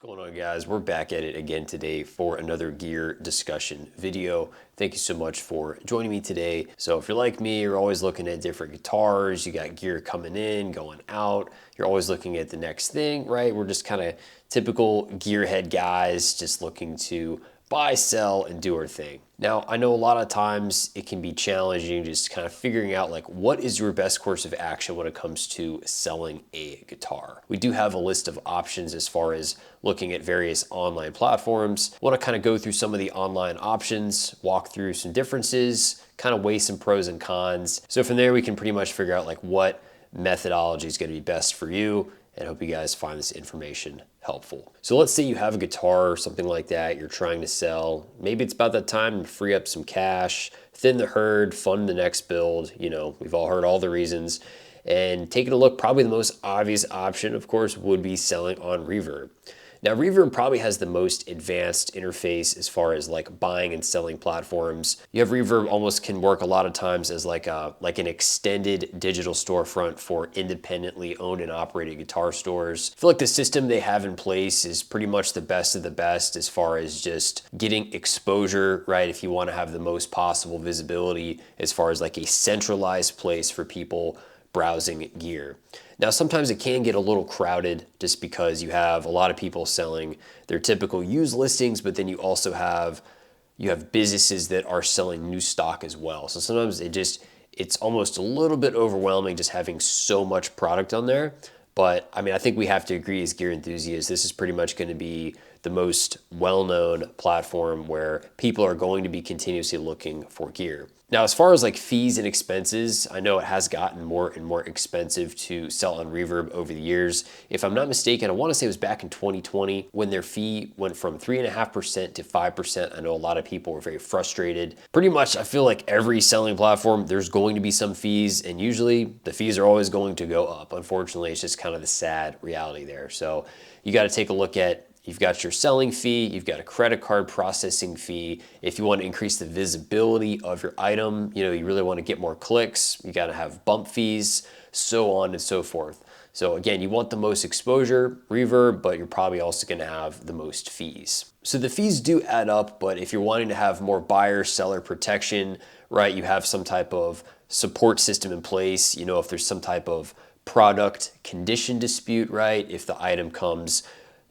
What's going on, guys? We're back at it again today for another gear discussion video. Thank you so much for joining me today. So if you're like me, you're always looking at different guitars, you got gear coming in, going out, you're always looking at the next thing, right? We're just kind of typical gearhead guys just looking to buy, sell, and do our thing. Now, I know a lot of times it can be challenging just kind of figuring out like what is your best course of action when it comes to selling a guitar. We do have a list of options as far as looking at various online platforms. I want to kind of go through some of the online options, walk through some differences, kind of weigh some pros and cons. So from there, we can pretty much figure out like what methodology is going to be best for you, and hope you guys find this information helpful. So let's say you have a guitar or something like that you're trying to sell. Maybe it's about that time to free up some cash, thin the herd, fund the next build. You know, we've all heard all the reasons. And taking a look, probably the most obvious option, of course, would be selling on Reverb. Now, Reverb probably has the most advanced interface as far as like buying and selling platforms. You have Reverb almost can work a lot of times as like an extended digital storefront for independently owned and operated guitar stores. I feel like the system they have in place is pretty much the best of the best as far as just getting exposure, right? If you want to have the most possible visibility as far as like a centralized place for people browsing gear. Now, sometimes it can get a little crowded just because you have a lot of people selling their typical used listings, but then you also have businesses that are selling new stock as well. So sometimes it's almost a little bit overwhelming just having so much product on there. But I mean, I think we have to agree as gear enthusiasts, this is pretty much going to be the most well-known platform where people are going to be continuously looking for gear. Now, as far as like fees and expenses, I know it has gotten more and more expensive to sell on Reverb over the years. If I'm not mistaken, I want to say it was back in 2020 when their fee went from 3.5% to 5%. I know a lot of people were very frustrated. Pretty much, I feel like every selling platform, there's going to be some fees, and usually the fees are always going to go up. Unfortunately, it's just kind of the sad reality there. So you got to take a look at, you've got your selling fee, you've got a credit card processing fee. If you want to increase the visibility of your item, you know, you really want to get more clicks, you got to have bump fees, so on and so forth. So again, you want the most exposure, Reverb, but you're probably also going to have the most fees. So the fees do add up, but if you're wanting to have more buyer-seller protection, right, you have some type of support system in place, you know, if there's some type of product condition dispute, right, if the item comes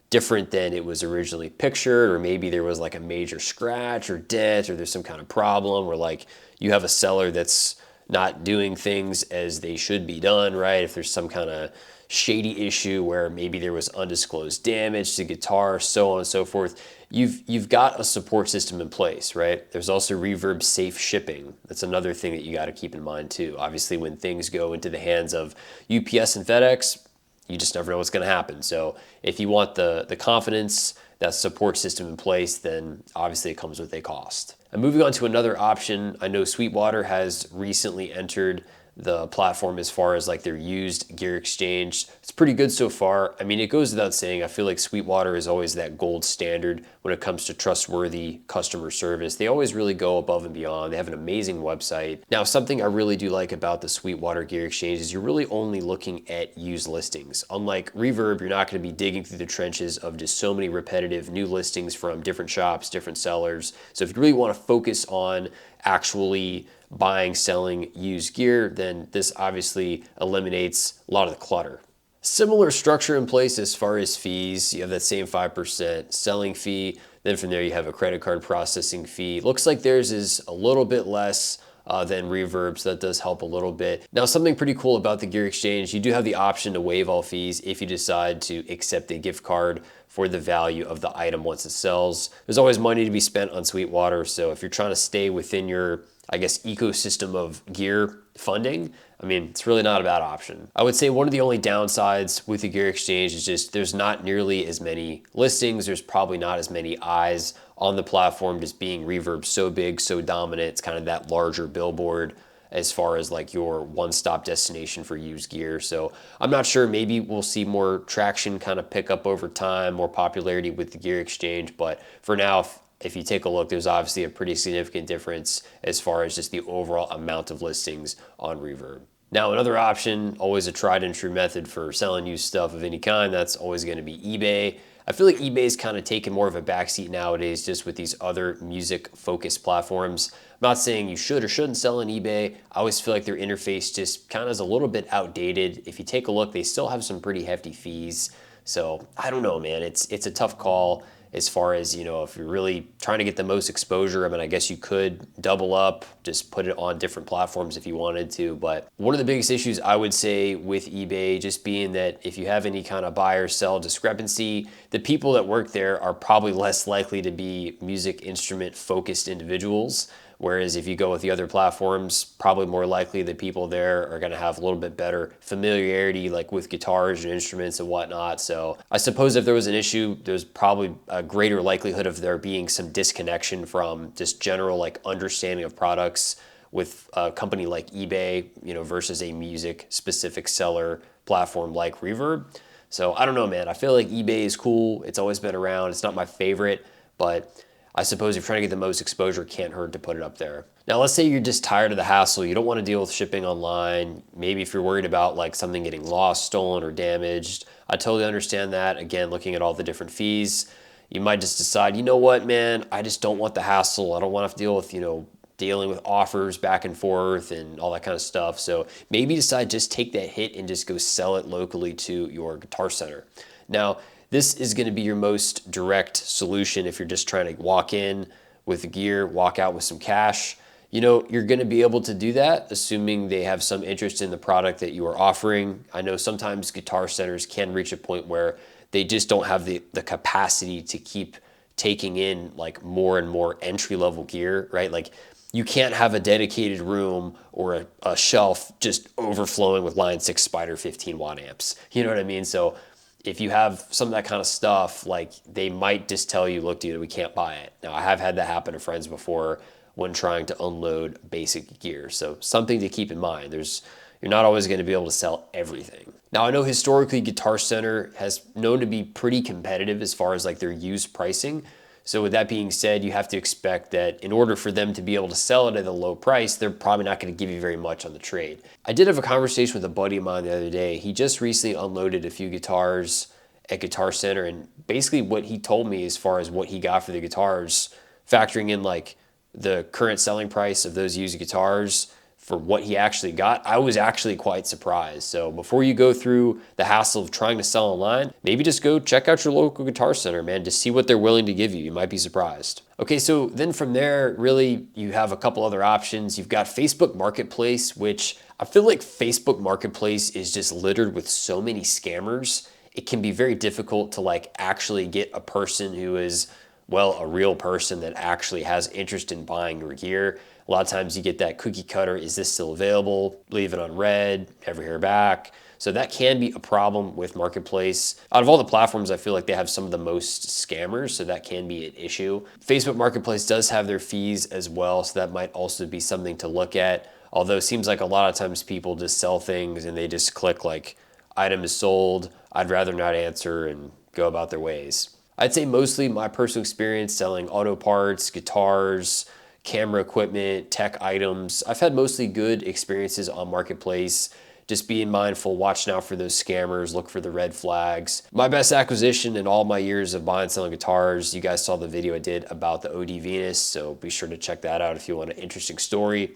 different than it was originally pictured, or maybe there was like a major scratch or dent, or there's some kind of problem where like you have a seller that's not doing things as they should be done, right? If there's some kind of shady issue where maybe there was undisclosed damage to guitar, so on and so forth, you've got a support system in place, right? There's also Reverb safe shipping. That's another thing that you got to keep in mind too. Obviously, when things go into the hands of UPS and FedEx, you just never know what's going to happen. So if you want the confidence, that support system in place, then obviously it comes with a cost. And moving on to another option, I know Sweetwater has recently entered the platform as far as like their used gear exchange. It's pretty good so far. I mean, it goes without saying, I feel like Sweetwater is always that gold standard when it comes to trustworthy customer service. They always really go above and beyond. They have an amazing website. Now, something I really do like about the Sweetwater gear exchange is you're really only looking at used listings. Unlike Reverb, you're not going to be digging through the trenches of just so many repetitive new listings from different shops, different sellers. So if you really want to focus on actually buying, selling used gear, then this obviously eliminates a lot of the clutter. Similar structure in place as far as fees. You have that same 5% selling fee. Then from there you have a credit card processing fee. Looks like theirs is a little bit less than Reverb, so that does help a little bit. Now, something pretty cool about the gear exchange, you do have the option to waive all fees if you decide to accept a gift card for the value of the item once it sells. There's always money to be spent on Sweetwater, so if you're trying to stay within your, I guess, ecosystem of gear funding, I mean, it's really not a bad option. I would say one of the only downsides with the gear exchange is just there's not nearly as many listings. There's probably not as many eyes on the platform, just being Reverb so big, so dominant. It's kind of that larger billboard as far as like your one-stop destination for used gear. So I'm not sure, maybe we'll see more traction kind of pick up over time, more popularity with the gear exchange. But for now, if you take a look, there's obviously a pretty significant difference as far as just the overall amount of listings on Reverb. Now, another option, always a tried and true method for selling used stuff of any kind, that's always going to be eBay. I feel like eBay's kind of taken more of a backseat nowadays just with these other music-focused platforms. I'm not saying you should or shouldn't sell on eBay. I always feel like their interface just kind of is a little bit outdated. If you take a look, they still have some pretty hefty fees. So I don't know, man. It's a tough call as far as, you know, if you're really trying to get the most exposure. I mean, I guess you could double up, just put it on different platforms if you wanted to. But one of the biggest issues I would say with eBay just being that if you have any kind of buy or sell discrepancy, the people that work there are probably less likely to be music instrument focused individuals. Whereas if you go with the other platforms, probably more likely the people there are gonna have a little bit better familiarity like with guitars and instruments and whatnot. So I suppose if there was an issue, there's probably a greater likelihood of there being some disconnection from just general like understanding of products with a company like eBay, you know, versus a music specific seller platform like Reverb. So I don't know, man. I feel like eBay is cool. It's always been around. It's not my favorite, but I suppose if you're trying to get the most exposure, it can't hurt to put it up there. Now, let's say you're just tired of the hassle. You don't want to deal with shipping online. Maybe if you're worried about like something getting lost, stolen, or damaged. I totally understand that. Again, looking at all the different fees, you might just decide, you know what, man, I just don't want the hassle. I don't want to have to deal with, you know, dealing with offers back and forth and all that kind of stuff. So maybe decide just take that hit and just go sell it locally to your Guitar Center. Now, this is going to be your most direct solution if you're just trying to walk in with the gear, walk out with some cash. You know, you're going to be able to do that assuming they have some interest in the product that you are offering. I know sometimes Guitar Centers can reach a point where they just don't have the capacity to keep taking in like more and more entry-level gear, right? Like you can't have a dedicated room or a shelf just overflowing with Line 6 Spider 15 watt amps. You know what I mean? So if you have some of that kind of stuff, like they might just tell you, look, dude, we can't buy it. Now, I have had that happen to friends before when trying to unload basic gear. So something to keep in mind. You're not always going to be able to sell everything. Now, I know historically Guitar Center has known to be pretty competitive as far as like their used pricing. So with that being said, you have to expect that in order for them to be able to sell it at a low price, they're probably not going to give you very much on the trade. I did have a conversation with a buddy of mine the other day. He just recently unloaded a few guitars at Guitar Center, and basically what he told me as far as what he got for the guitars, factoring in like the current selling price of those used guitars for what he actually got, I was actually quite surprised. So before you go through the hassle of trying to sell online, maybe just go check out your local Guitar Center, man, to see what they're willing to give you. You might be surprised. Okay, so then from there, really, you have a couple other options. You've got Facebook Marketplace, which I feel like Facebook Marketplace is just littered with so many scammers. It can be very difficult to like actually get a person who is, well, a real person that actually has interest in buying your gear. A lot of times you get that cookie cutter, is this still available? Leave it on red, never hear back. So that can be a problem with Marketplace. Out of all the platforms, I feel like they have some of the most scammers, so that can be an issue. Facebook Marketplace does have their fees as well, so that might also be something to look at. Although it seems like a lot of times people just sell things and they just click like, item is sold, I'd rather not answer, and go about their ways. I'd say mostly my personal experience selling auto parts, guitars, camera equipment, tech items. I've had mostly good experiences on Marketplace. Just being mindful, watch out for those scammers, look for the red flags. My best acquisition in all my years of buying and selling guitars, you guys saw the video I did about the OD Venus, so be sure to check that out if you want an interesting story.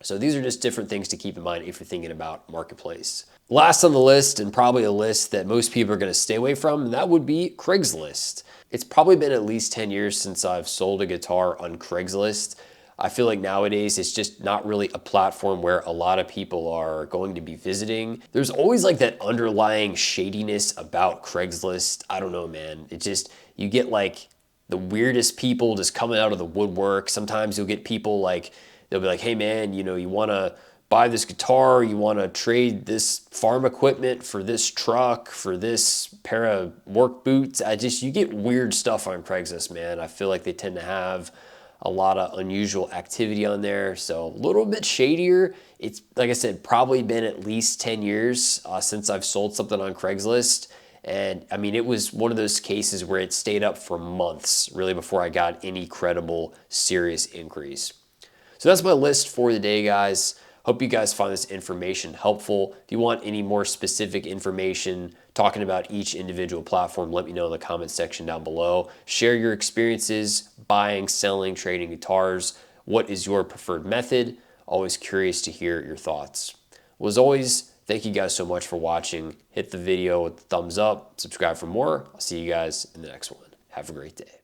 So these are just different things to keep in mind if you're thinking about Marketplace. Last on the list, and probably a list that most people are going to stay away from, and that would be Craigslist. It's probably been at least 10 years since I've sold a guitar on Craigslist. I feel like nowadays it's just not really a platform where a lot of people are going to be visiting. There's always like that underlying shadiness about Craigslist. I don't know, man. It just, you get like the weirdest people just coming out of the woodwork. Sometimes you'll get people like, they'll be like, hey man, you know, you want to buy this guitar, you want to trade this farm equipment for this truck, for this pair of work boots. You get weird stuff on Craigslist, man. I feel like they tend to have a lot of unusual activity on there. So a little bit shadier. It's, like I said, probably been at least 10 years since I've sold something on Craigslist. And I mean, it was one of those cases where it stayed up for months, really, before I got any credible, serious inquiries. So that's my list for the day, guys. Hope you guys find this information helpful. If you want any more specific information talking about each individual platform, let me know in the comment section down below. Share your experiences buying, selling, trading guitars. What is your preferred method? Always curious to hear your thoughts. Well, as always, thank you guys so much for watching. Hit the video with the thumbs up, subscribe for more. I'll see you guys in the next one. Have a great day.